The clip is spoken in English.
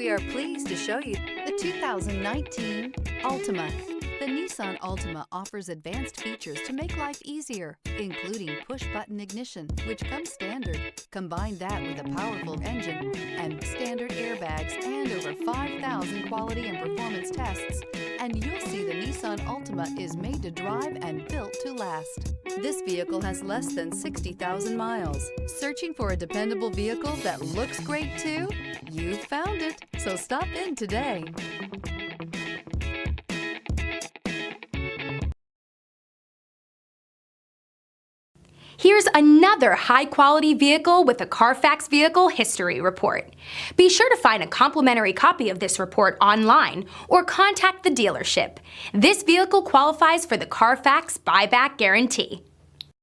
We are pleased to show you the 2019 Altima. The Nissan Altima offers advanced features to make life easier, including push-button ignition, which comes standard. Combine that with a powerful engine and standard airbags and over 5,000 quality and performance tests, and you'll see the Nissan Altima is made to drive and built to last. This vehicle has less than 60,000 miles. Searching for a dependable vehicle that looks great too? You've found it, so stop in today. Here's another high-quality vehicle with a Carfax Vehicle History Report. Be sure to find a complimentary copy of this report online or contact the dealership. This vehicle qualifies for the Carfax Buyback Guarantee.